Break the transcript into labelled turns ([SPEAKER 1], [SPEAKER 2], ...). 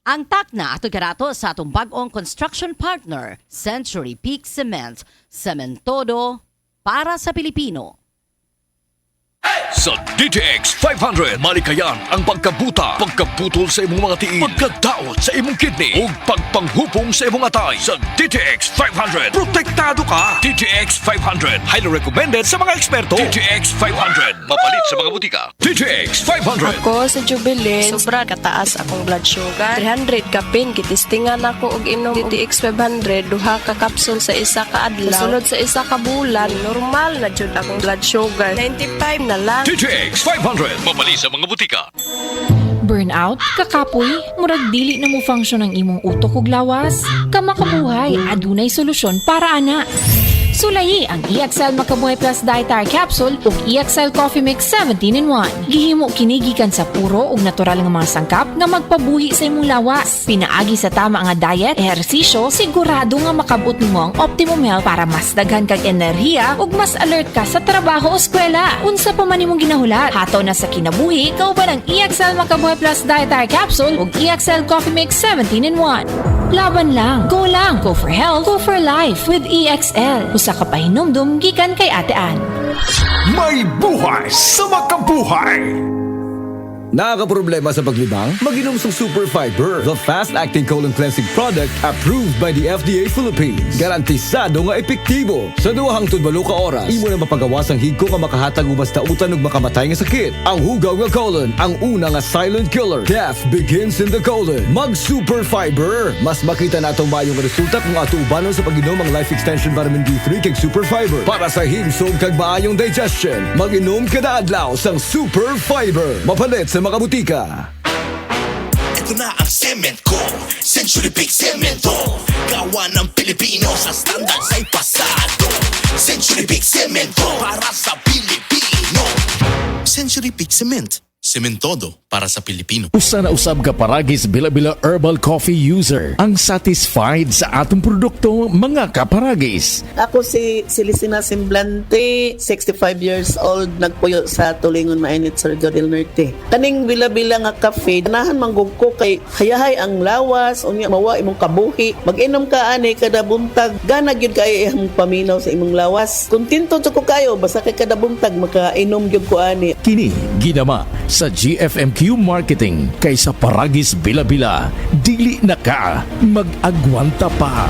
[SPEAKER 1] Ang takna ato karato sa atong bag-ong construction partner, Century Peak Cement, Cementodo para sa Pilipino.
[SPEAKER 2] Sa DTX 500, malikayan ang pagkabuta, pagkaputol sa imong mga tiil, pagkadaot sa imong kidney, ug pagpanghupong sa imong atay. Sa DTX 500, protektado ka! DTX 500, highly recommended sa mga eksperto. DTX 500, mapalit sa mga butika. DTX 500.
[SPEAKER 3] Ako sa Jubilee, sobra kataas akong blood sugar. 300 kapin, kitistingan ako og inom DTX 500, duha ka kapsul sa isa ka adlaw. Sunod sa isa ka bulan, normal na jud akong blood sugar. 95 na lang.
[SPEAKER 2] DTX 500, mapalit sa mga butika.
[SPEAKER 4] Burnout, kakapoy, murag dili na mo function ang imong utok ug lawas. Kamakabuhay, adunay solusyon para ana. Sulayi ang EXL Makabuhay Plus Dietary Capsule ug EXL Coffee Mix 17-in-1. Gihimo kini gikan sa puro ug natural nga mga sangkap nga magpabuhi sa imong lawas. Pinaagi sa tama nga diet, ehersisyo, sigurado nga makabot nimo ang optimum health para mas daghan kag enerhiya ug mas alert ka sa trabaho o eskwela. Unsa pa man imong ginahulat, hataw na sa kinabuhi, kauban ang EXL Makabuhay Plus Dietary Capsule ug EXL Coffee Mix 17-in-1. Laban lang, go for health, go for life with EXL. Usa ka pahinumdum gikan kay Ate Ann.
[SPEAKER 5] May buhay sa makabuhay! Nakakaproblema sa paglibang? Mag-inom sa Super Fiber, the fast-acting colon cleansing product approved by the FDA Philippines. Garantisado nga epektibo. Sa duhang tudbalo ka oras, imo na mapagawas ang higko nga makahatag og basta utan ug makamatay nga sakit. Ang hugaw nga colon, ang una nga silent killer. Death begins in the colon. Mag Super Fiber. Mas makita natong mayong resulta kung ato ubanon sa pag-inom ang Life Extension Vitamin D3 kag Super Fiber. Para sa himsog kag maayong digestion, mag-inom kada adlaw sang Super Fiber. Mapalit sa mga butika.
[SPEAKER 6] Ito na ang cement ko, Century Peak Cemento. Gawa ng Pilipino sa standard sa'y pasado. Century Peak Cemento para sa Pilipino. Century Peak Cement, Cementodo para sa Pilipino.
[SPEAKER 7] Usa na usab ka paragis bila-bila herbal coffee user ang satisfied sa atong produkto mga kaparagis.
[SPEAKER 8] Ako si Celisina Semblante, 65 years old, nagpuyo sa Tulingon Mainit sa Rio del Norte. Kaning bila-bila nga kafe, ganahan manggug ko kay hayahay ang lawas, unya mawa imong kabuhi. Mag-inom ka ani kada buntag, gana gyud kay imong paminaw sa imong lawas. Kontento jud ko kayo basta kay kada buntag makainom gyud ko ani.
[SPEAKER 7] Kini ginama sa GFMQ Marketing kaysa paragis bila-bila, dili na ka mag-agwanta pa.